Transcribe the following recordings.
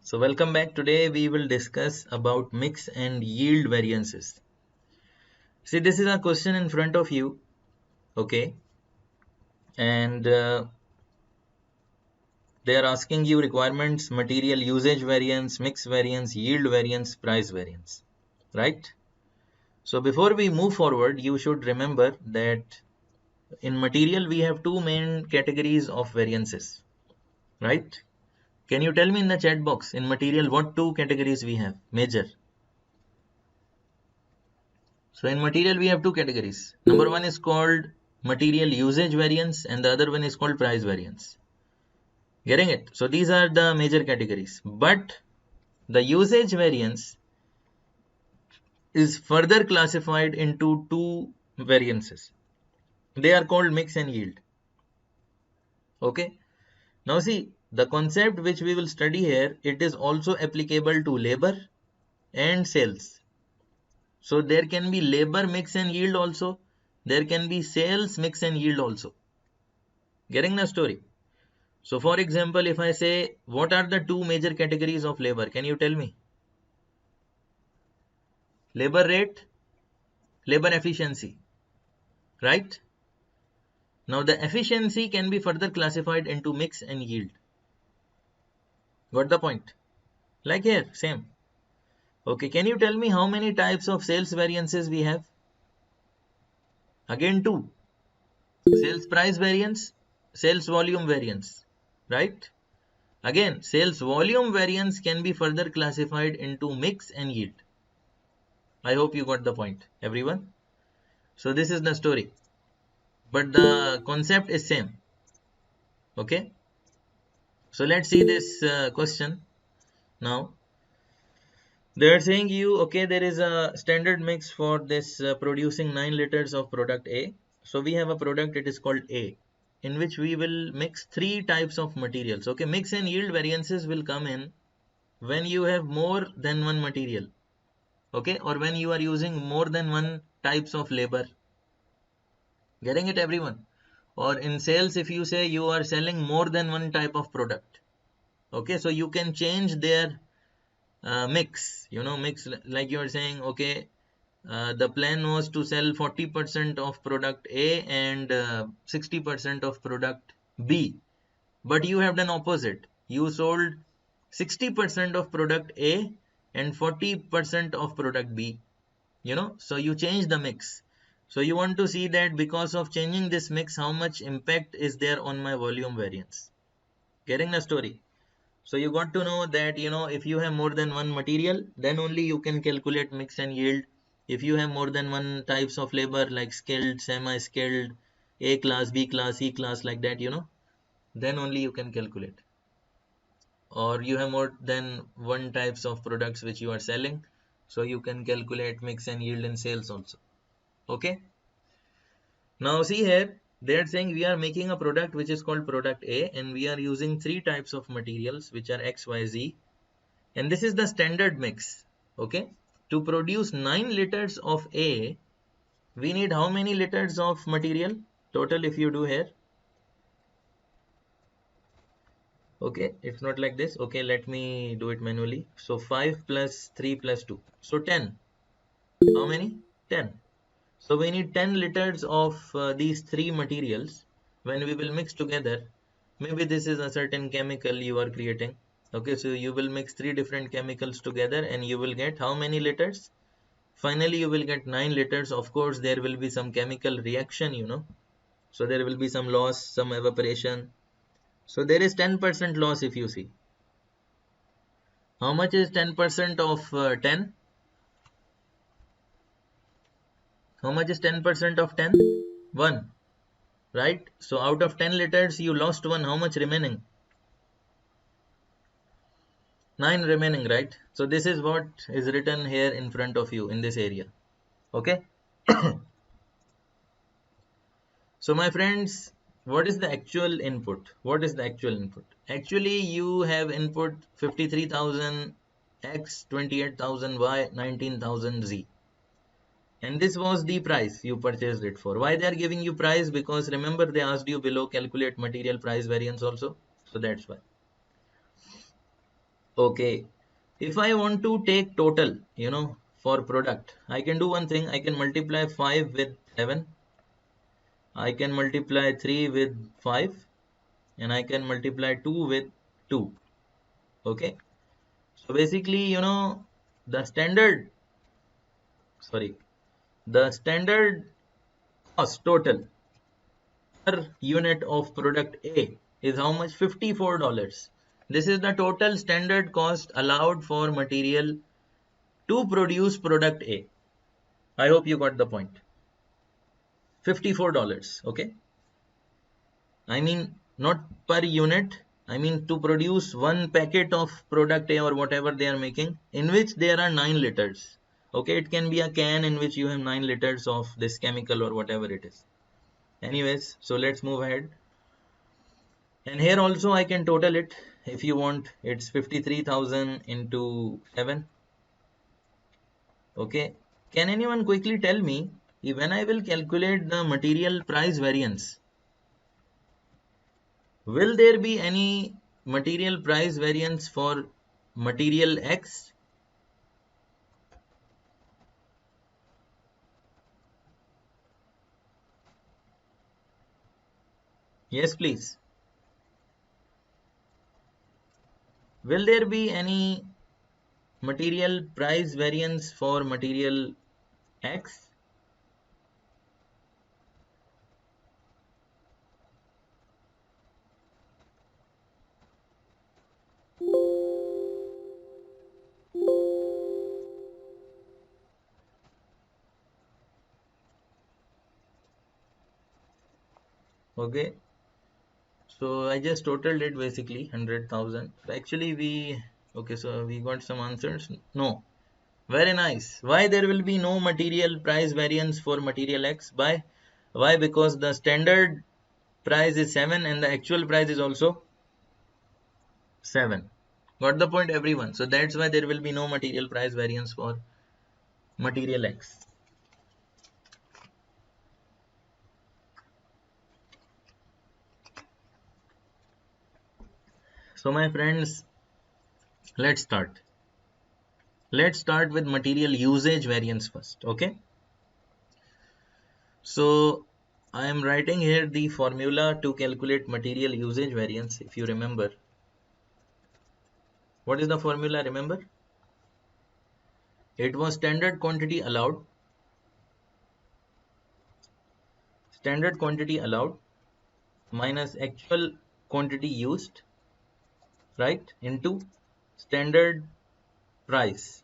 So welcome back. Today we will discuss about mix and yield variances. See, this is a question in front of you, okay? And they are asking you requirements, material usage variance, mix variance, yield variance, price variance, right? So before we move forward, you should remember that in material we have two main categories of variances, right? Can you tell me in the chat box in material what two categories we have major? So in material, we have two categories. Number one is called material usage variance and the other one is called price variance. Getting it? So these are the major categories. But the usage variance is further classified into two variances. They are called mix and yield. Okay. Now see, the concept which we will study here, it is also applicable to labor and sales. So there can be labor mix and yield also. There can be sales mix and yield also. Getting the story? So for example, if I say, what are the two major categories of labor? Can you tell me? Labor rate, labor efficiency, right? Now the efficiency can be further classified into mix and yield. Got the point? Like here, same. Okay, can you tell me how many types of sales variances we have? Again, two. Sales price variance, sales volume variance, right? Again, sales volume variance can be further classified into mix and yield. I hope you got the point, everyone. So this is the story, but the concept is same. Okay, so let's see this question now. They are saying you, okay, there is a standard mix for this producing 9 liters of product A. So we have a product, it is called A, in which we will mix three types of materials. Okay, mix and yield variances will come in when you have more than one material, okay, or when you are using more than one types of labor. Getting it, everyone? Or in sales, if you say you are selling more than one type of product, okay, so you can change their mix, mix, like you are saying, okay, the plan was to sell 40% of product A and 60% of product B, but you have done opposite. You sold 60% of product A and 40% of product B, so you change the mix. So you want to see that because of changing this mix, how much impact is there on my volume variance. Getting the story? So you got to know that, if you have more than one material, then only you can calculate mix and yield. If you have more than one types of labor, like skilled, semi-skilled, A class, B class, C class, like that, then only you can calculate. Or you have more than one types of products which you are selling, so you can calculate mix and yield in sales also. Okay. Now see here, they are saying we are making a product which is called product A, and we are using three types of materials which are X, Y, Z, and this is the standard mix. Okay, to produce 9 liters of A, we need how many liters of material total? If you do here, okay, it's not like this. Okay, let me do it manually. So 5 plus 3 plus 2, so 10. How many? 10. So we need 10 liters of these three materials. When we will mix together, maybe this is a certain chemical you are creating. Okay, so you will mix three different chemicals together and you will get how many liters? Finally, you will get 9 liters. Of course, there will be some chemical reaction. So there will be some loss, some evaporation. So there is 10% loss if you see. How much is 10% of 10? How much is 10% of 10? 1. Right? So out of 10 liters, you lost 1. How much remaining? 9 remaining, right? So this is what is written here in front of you in this area. Okay? So my friends, what is the actual input? What is the actual input? Actually, you have input 53,000 X, 28,000 Y, 19,000 Z. And this was the price you purchased it for. Why they are giving you price? Because remember they asked you below calculate material price variance also. So that's why. Okay, if I want to take total, for product, I can do one thing. I can multiply 5 with 7. I can multiply 3 with 5, and I can multiply 2 with 2. Okay, so basically, the standard, sorry, the standard cost total per unit of product A is how much? $54. This is the total standard cost allowed for material to produce product A. I hope you got the point. $54. Okay, I mean not per unit, I mean to produce one packet of product A or whatever they are making, in which there are 9 liters. Okay, it can be a can in which you have 9 liters of this chemical or whatever it is. Anyways, so let's move ahead. And here also I can total it if you want. It's 53,000 into 7. Okay, can anyone quickly tell me if when I will calculate the material price variance, will there be any material price variance for material X? Yes, please. Will there be any material price variance for material X? Okay, so I just totaled it basically 100,000. Actually, okay, so we got some answers. No, very nice. Why there will be no material price variance for material X? Why? Because the standard price is 7 and the actual price is also 7. Got the point, everyone? So that's why there will be no material price variance for material X. So my friends, let's start. Let's start with material usage variance first. Okay. So I am writing here the formula to calculate material usage variance. If you remember, what is the formula? Remember, it was standard quantity allowed minus actual quantity used, right, into standard price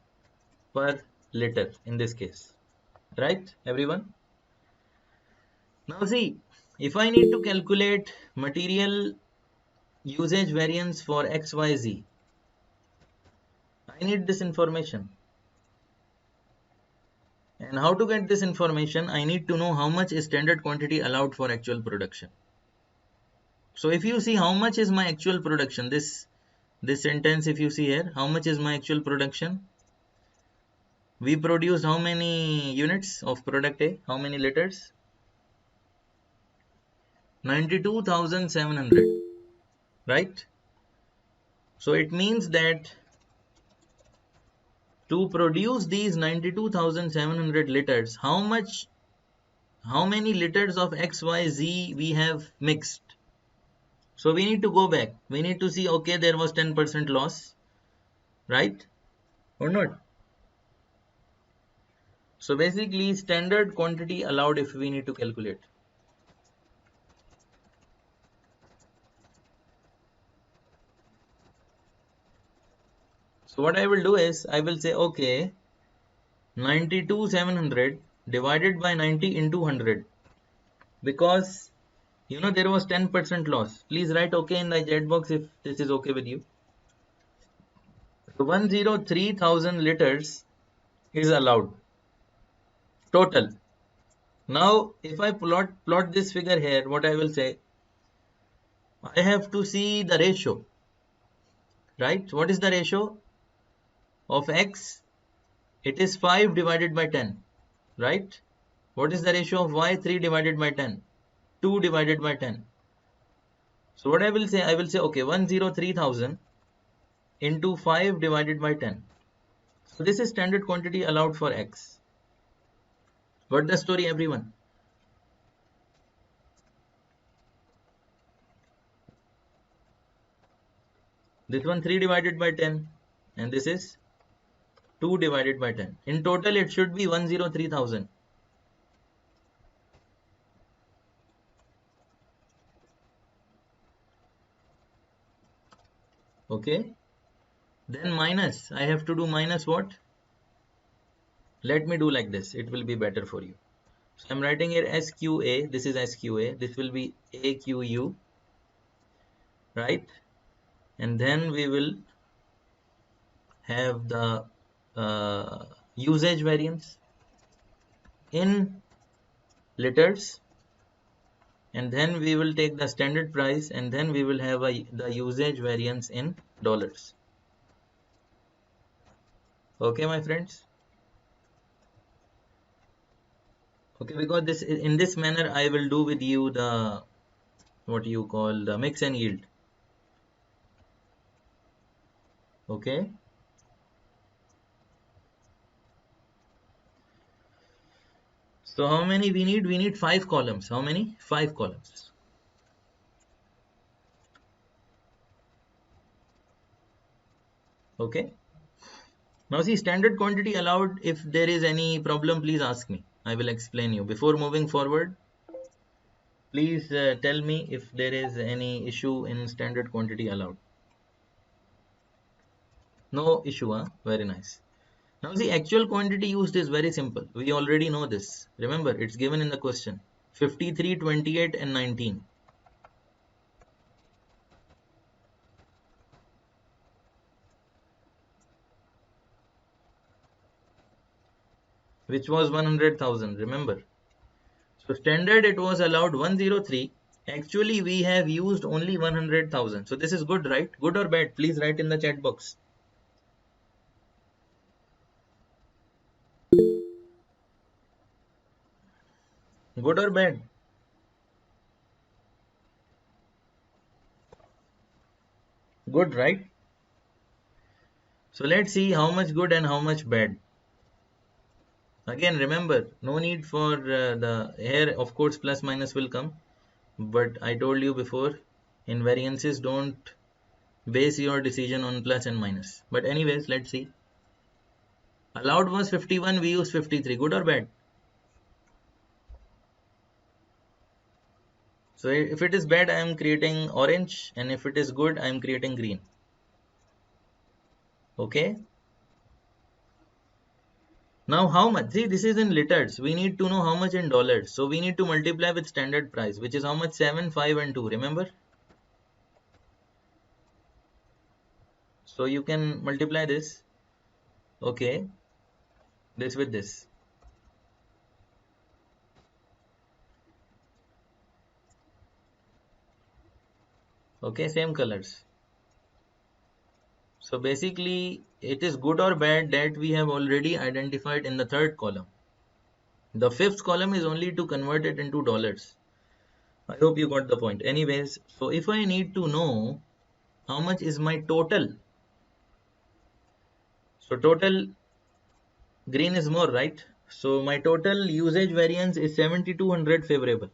per liter in this case, right, everyone? Now see, if I need to calculate material usage variance for XYZ, I need this information. And how to get this information? I need to know how much is standard quantity allowed for actual production. So if you see how much is my actual production, this sentence, if you see here, how much is my actual production? We produced how many units of product A? How many liters? 92,700, right? So it means that to produce these 92,700 liters, how many liters of XYZ we have mixed? So we need to go back. We need to see, okay, there was 10% loss, right? Or not? So basically standard quantity allowed if we need to calculate. So what I will do is I will say, okay, 92,700 divided by 90 into 100, because there was 10% loss. Please write okay in the chat box if this is okay with you. So 103,000 liters is allowed total. Now if I plot this figure here, what I will say, I have to see the ratio, right? What is the ratio of X? It is 5 divided by 10, right? What is the ratio of Y? 3 divided by 10, 2 divided by 10. So what I will say, okay, 103,000 into 5 divided by 10. So this is standard quantity allowed for X. Got the story, everyone? This one 3 divided by 10 and this is 2 divided by 10. In total it should be 103,000. Okay. Then minus, I have to do minus what? Let me do like this, it will be better for you. So I'm writing here SQA, this is SQA, this will be AQU, right? And then we will have the usage variance in liters, and then we will take the standard price, and then we will have the usage variance in dollars. Okay, my friends? Okay, because this in this manner I will do with you the what you call the mix and yield. Okay. So how many we need? We need 5 columns. How many? 5 columns. Okay. Now see, standard quantity allowed. If there is any problem, please ask me. I will explain you. Before moving forward, please tell me if there is any issue in standard quantity allowed. No issue, huh? Very nice. Now the actual quantity used is very simple. We already know this. Remember, it's given in the question. 53, 28 and 19. Which was 100,000, remember. So standard it was allowed 103. Actually we have used only 100,000. So this is good, right? Good or bad? Please write in the chat box. Good or bad? Good, right? So let's see how much good and how much bad. Again, remember, no need for the here, of course, plus minus will come. But I told you before, in variances, don't base your decision on plus and minus. But anyways, let's see. Allowed was 51, we use 53. Good or bad? So if it is bad, I am creating orange, and if it is good, I am creating green. Okay. Now how much? See, this is in liters. We need to know how much in dollars. So we need to multiply with standard price, which is how much? 7, 5 and 2. Remember? So you can multiply this. Okay. This with this. Okay, same colors. So basically it is good or bad that we have already identified in the third column. The fifth column is only to convert it into dollars. I hope you got the point. Anyways, so if I need to know how much is my total, so total green is more, right? So my total usage variance is 7200 favorable.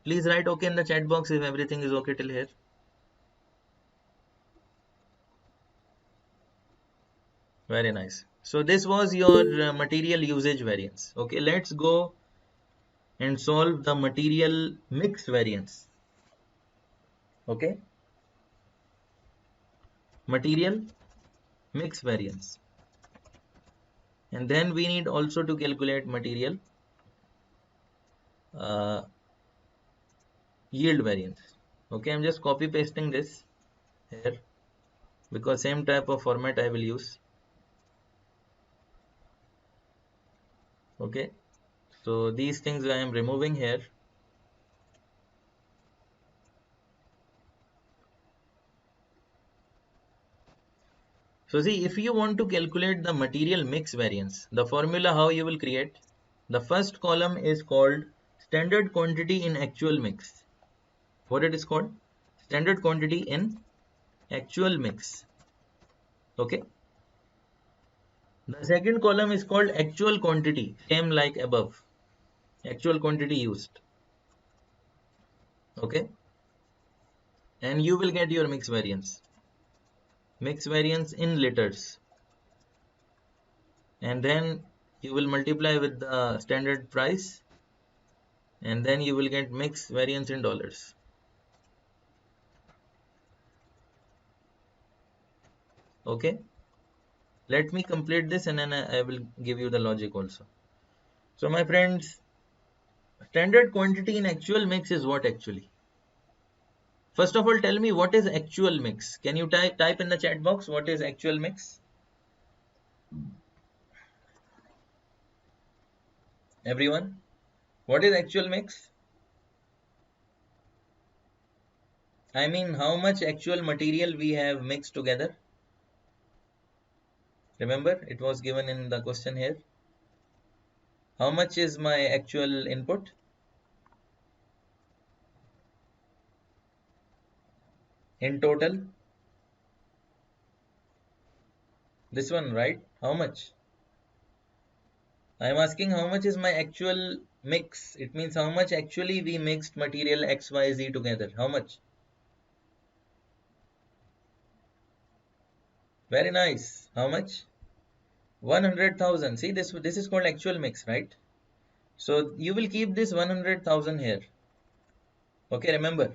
Please write okay in the chat box if everything is okay till here. Very nice. So this was your material usage variance. Okay, let's go and solve the material mix variance. Okay, material mix variance. And then we need also to calculate material uh, yield variance. Okay, I'm just copy pasting this here because same type of format I will use. Okay, so these things I am removing here. So see, if you want to calculate the material mix variance, the formula how you will create, the first column is called standard quantity in actual mix. What it is called? Standard quantity in actual mix. Okay. The second column is called actual quantity, same like above, actual quantity used. Okay. And you will get your mix variance in liters, and then you will multiply with the standard price, and then you will get mix variance in dollars. Okay, let me complete this and then I will give you the logic also. So my friends, standard quantity in actual mix is what actually? First of all, tell me what is actual mix. Can you type in the chat box what is actual mix? Everyone, what is actual mix? I mean, how much actual material we have mixed together. Remember, it was given in the question here. How much is my actual input? In total? This one, right? How much? I am asking how much is my actual mix. It means how much actually we mixed material X, Y, Z together. How much? Very nice. How much? 100,000. See, this is called actual mix, right? So you will keep this 100,000 here. Okay, remember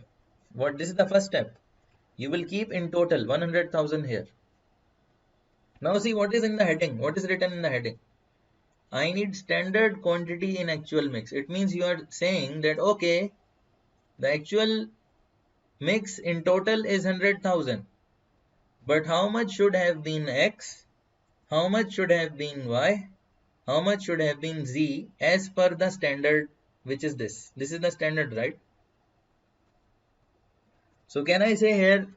what this is the first step. You will keep in total 100,000 here. Now see what is in the heading. What is written in the heading? I need standard quantity in actual mix. It means you are saying that okay, the actual mix in total is 100,000. But how much should have been X? How much should have been Y? How much should have been Z as per the standard, which is this? This is the standard, right? So can I say here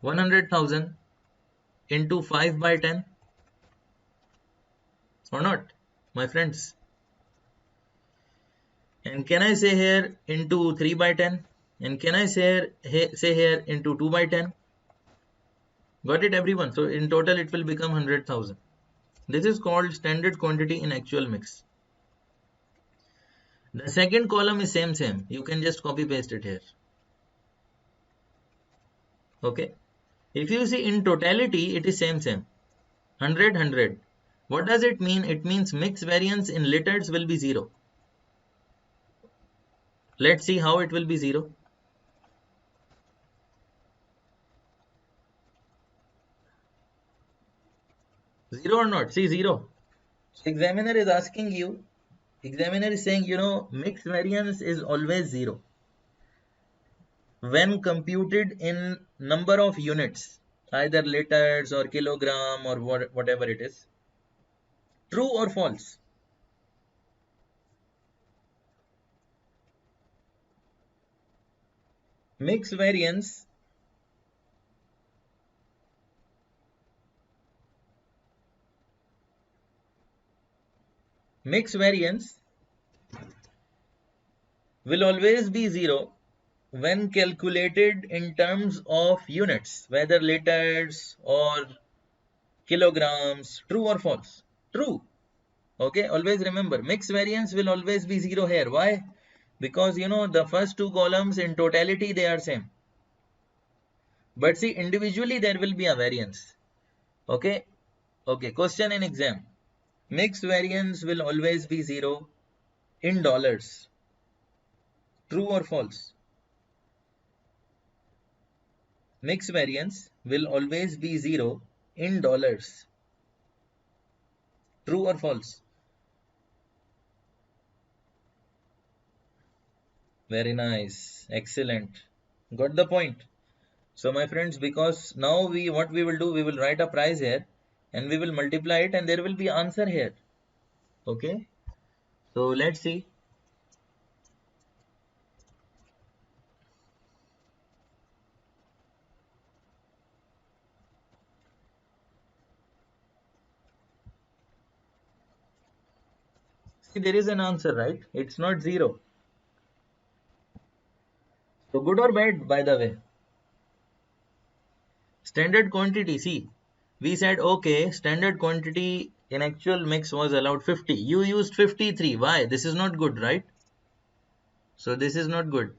100,000 into 5 by 10 or not, my friends? And can I say here into 3 by 10? And can I say here into 2 by 10? Got it, everyone? So in total it will become 100,000. This is called standard quantity in actual mix. The second column is same. You can just copy paste it here. Okay. If you see in totality, it is same. 100. What does it mean? It means mix variance in liters will be 0. Let's see how it will be 0. 0 or not? See 0. So examiner is asking you, examiner is saying, mix variance is always 0 when computed in number of units, either liters or kilogram or whatever it is. True or false? Mix variance will always be 0 when calculated in terms of units, whether liters or kilograms. True or false? True. Okay, always remember, mix variance will always be 0 here. Why? Because the first two columns in totality they are same, but see individually there will be a variance. Okay, question in exam. Mix variance will always be 0 in dollars. True or false? Mix variance will always be 0 in dollars. True or false? Very nice. Excellent. Got the point. So my friends, because now what we will do, we will write a price here and we will multiply it and there will be answer here. Okay. So let's see. See, there is an answer, right? It's not 0. So good or bad, by the way? Standard quantity, see, we said, okay, standard quantity in actual mix was allowed 50. You used 53. Why? This is not good, right? So this is not good.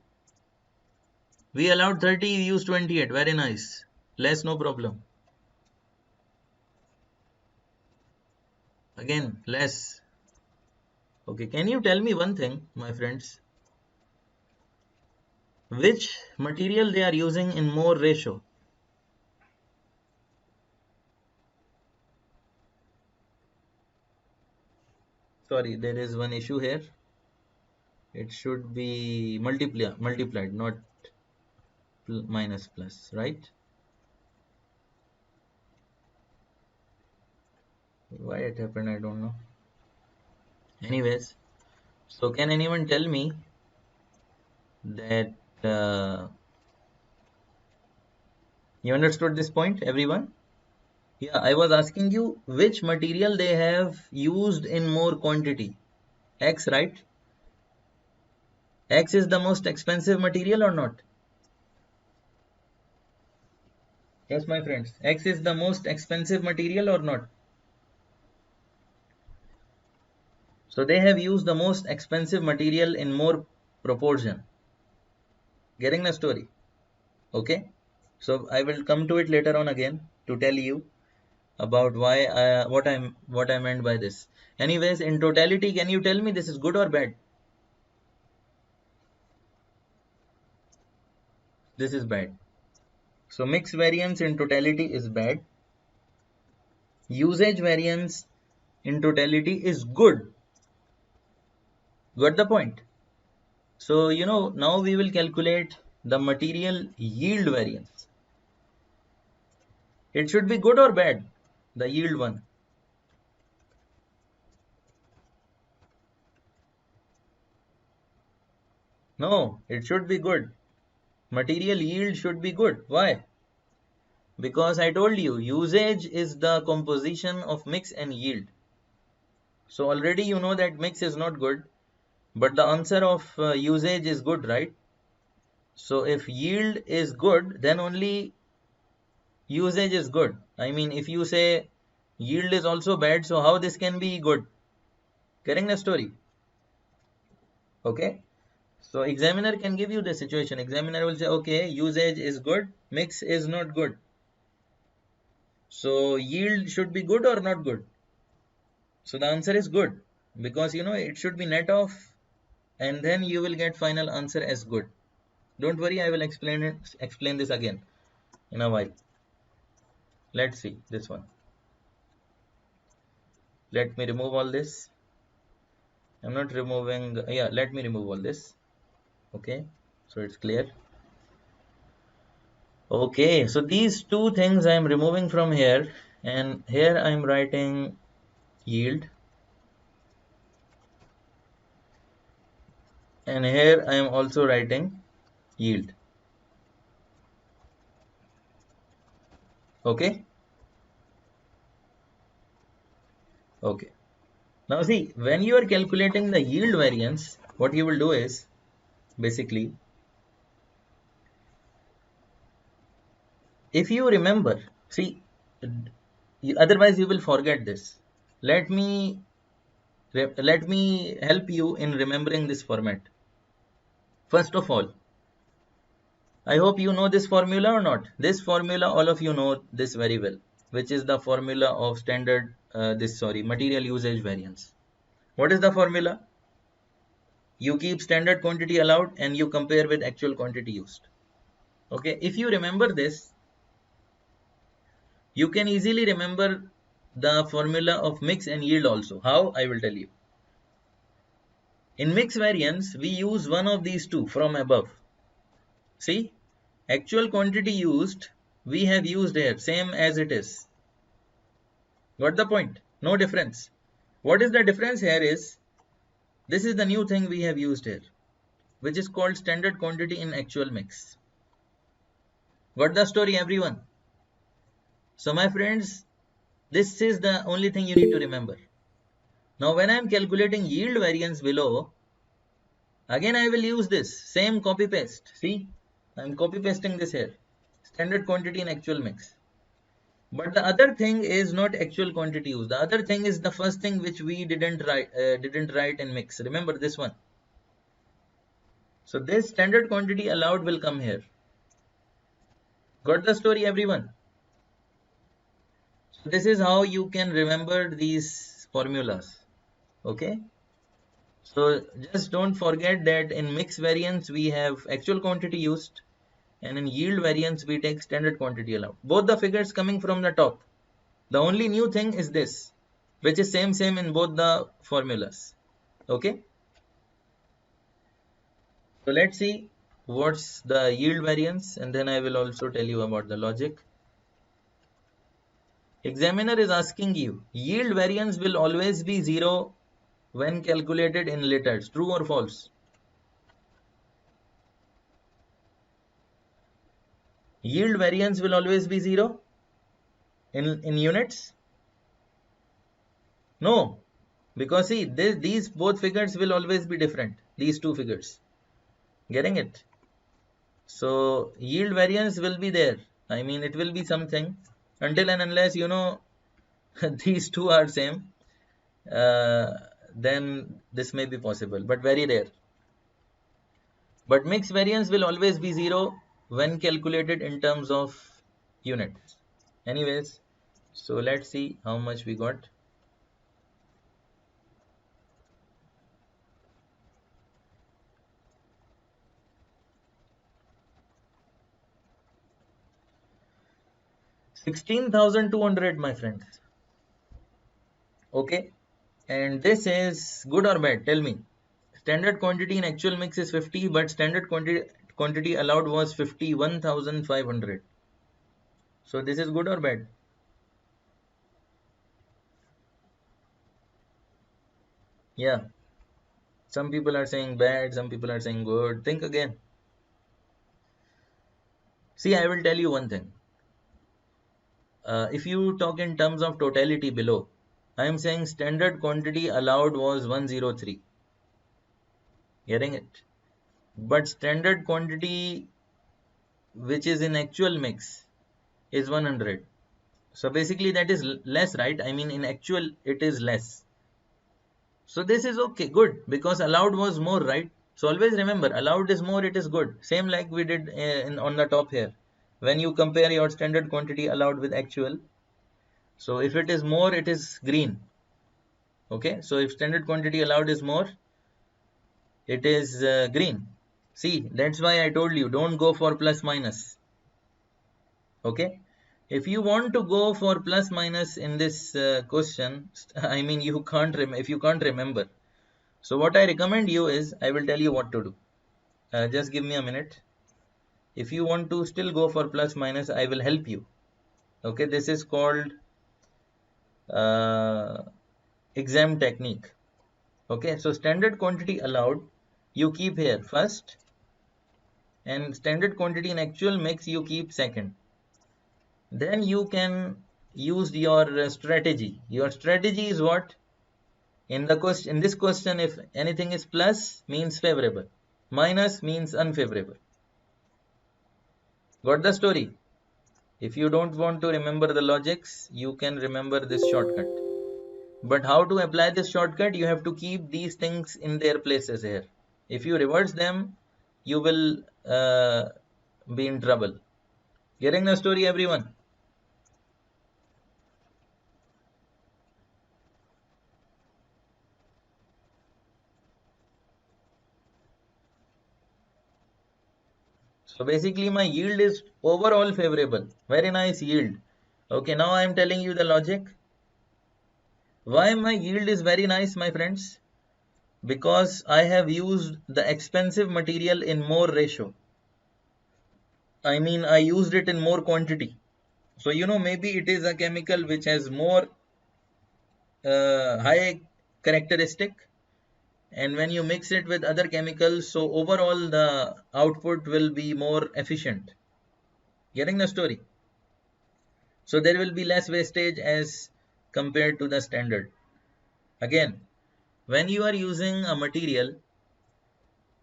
We allowed 30, you used 28. Very nice. Less, no problem. Again, less. Okay, can you tell me one thing, my friends? Which material they are using in more ratio? Sorry, there is one issue here. It should be multiplied, not minus plus, right? Why it happened, I don't know. Anyways, so can anyone tell me that you understood this point, everyone? Yeah, I was asking you which material they have used in more quantity. X, right? X is the most expensive material or not? Yes, my friends. X is the most expensive material or not? So they have used the most expensive material in more proportion. Getting the story? Okay. So I will come to it later on again to tell you about why what I meant by this. Anyways, in totality, can you tell me this is good or bad? This is bad. So mix variance in totality is bad. Usage variance in totality is good. Got the point? So now we will calculate the material yield variance. It should be good or bad, the yield one. No, it should be good. Material yield should be good. Why? Because I told you, usage is the composition of mix and yield. So already you know that mix is not good, but the answer of usage is good, right? So if yield is good, then only usage is good. I mean, if you say yield is also bad, so how this can be good? Getting the story? Okay. So examiner can give you the situation. Examiner will say, okay, usage is good, mix is not good. So yield should be good or not good? So the answer is good, because it should be net off and then you will get final answer as good. Don't worry, I will explain this again in a while. Let's see this one. Let me remove all this. I'm not removing, yeah, let me remove all this. Okay, so it's clear. Okay, so these two things I'm removing from here, and here I'm writing yield, and here I am also writing yield. Okay. Okay. Now see, when you are calculating the yield variance, what you will do is basically, if you remember, see, otherwise you will forget this. Let me help you in remembering this format. First of all, I hope you know this formula or not. This formula, all of you know this very well, which is the formula of standard, material usage variance. What is the formula? You keep standard quantity allowed and you compare with actual quantity used. Okay, if you remember this, you can easily remember the formula of mix and yield also. How? I will tell you. In mix variance, we use one of these two from above. See, actual quantity used, we have used here, same as it is. Got the point? No difference. What is the difference here is, this is the new thing we have used here, which is called standard quantity in actual mix. Got the story, everyone? So my friends, this is the only thing you need to remember. Now when I am calculating yield variance below, again I will use this same copy paste. See, I am copy pasting this here. standard quantity and actual mix. But the other thing is not actual quantity used. The other thing is the first thing which we didn't write in mix. Remember this one. So this standard quantity allowed will come here. Got the story, everyone? So this is how you can remember these formulas. Okay. So just don't forget that in mix variance we have actual quantity used, and in yield variance we take standard quantity allowed. Both the figures coming from the top. The only new thing is this, which is same in both the formulas. Okay. So let's see what's the yield variance, and then I will also tell you about the logic. Examiner is asking you, yield variance will always be 0 when calculated in liters. True or false? Yield variance will always be 0 in units? No, because see, these both figures will always be different. These two figures. Getting it? So yield variance will be there. I mean, it will be something until and unless you know these two are same. Then this may be possible, but very rare. But mix variance will always be 0 when calculated in terms of units. Anyways, so let's see how much we got. $16,200, my friends. Okay, and this is good or bad? Tell me. Standard quantity in actual mix is 50, but standard quantity allowed was 51,500. So this is good or bad? Yeah. Some people are saying bad, some people are saying good. Think again. See, I will tell you one thing. If you talk in terms of totality below, I am saying standard quantity allowed was 103. Getting it? But standard quantity which is in actual mix is 100. So basically that is less, right? I mean in actual it is less. So this is okay, good, because allowed was more, right? So always remember, allowed is more, it is good. Same like we did on the top here. When you compare your standard quantity allowed with actual, so if it is more, it is green. Okay, so if standard quantity allowed is more, it is green. See, that's why I told you, don't go for plus minus. Okay, if you want to go for plus minus in this question, I mean you can't if you can't remember. So what I recommend you is, I will tell you what to do. Just give me a minute. If you want to still go for plus minus, I will help you. Okay, this is called exam technique. Okay, so standard quantity allowed you keep here first, and standard quantity in actual mix you keep second. Then you can use your strategy. Your strategy is what? In the question, in this question, if anything is plus means favorable, minus means unfavorable. Got the story? If you don't want to remember the logics, you can remember this shortcut. But how to apply this shortcut? You have to keep these things in their places here. If you reverse them, you will be in trouble. Getting the story, everyone? So basically my yield is overall favorable. Very nice yield. Okay, now I am telling you the logic. Why my yield is very nice, my friends? Because I have used the expensive material in more ratio. I mean, I used it in more quantity. So, you know, maybe it is a chemical which has more high characteristic, and when you mix it with other chemicals, so overall the output will be more efficient. Getting the story? So there will be less wastage as compared to the standard. Again, when you are using a material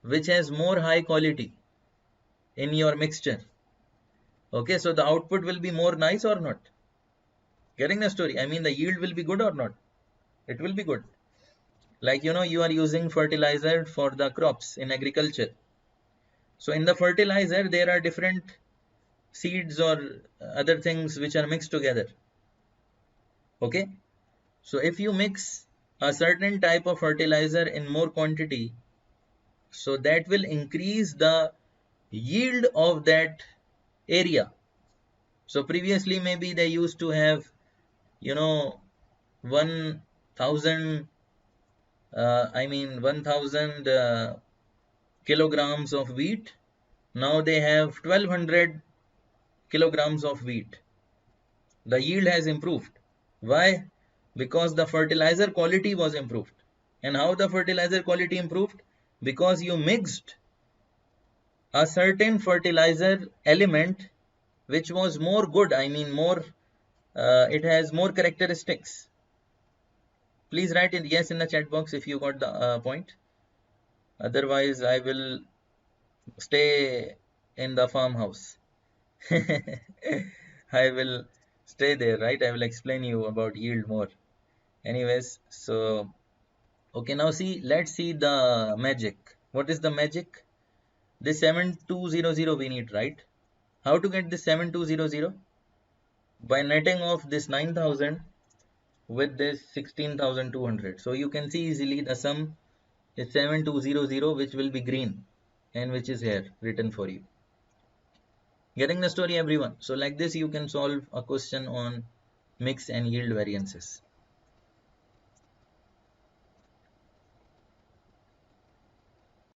which has more high quality in your mixture, Okay, so the output will be more nice or not? Getting the story? I mean, the yield will be good or not? It will be good. Like, you know, you are using fertilizer for the crops in agriculture. So in the fertilizer, there are different seeds or other things which are mixed together. Okay. So if you mix a certain type of fertilizer in more quantity, so that will increase the yield of that area. So previously maybe they used to have, you know, 1000 1000 kilograms of wheat. Now they have 1200 kilograms of wheat. The yield has improved. Why? Because the fertilizer quality was improved. And how the fertilizer quality improved? Because you mixed a certain fertilizer element which was more good. I mean, more, it has more characteristics. Please write in yes in the chat box if you got the point. Otherwise, I will stay in the farmhouse. I will stay there, right? I will explain you about yield more. Anyways, so okay, now see, let's see the magic. What is the magic? This 7200 we need, right? How to get this 7200? By netting off this 9000 with this 16,200. So you can see easily the sum is 7200, which will be green and which is here written for you. Getting the story, everyone? So like this you can solve a question on mix and yield variances.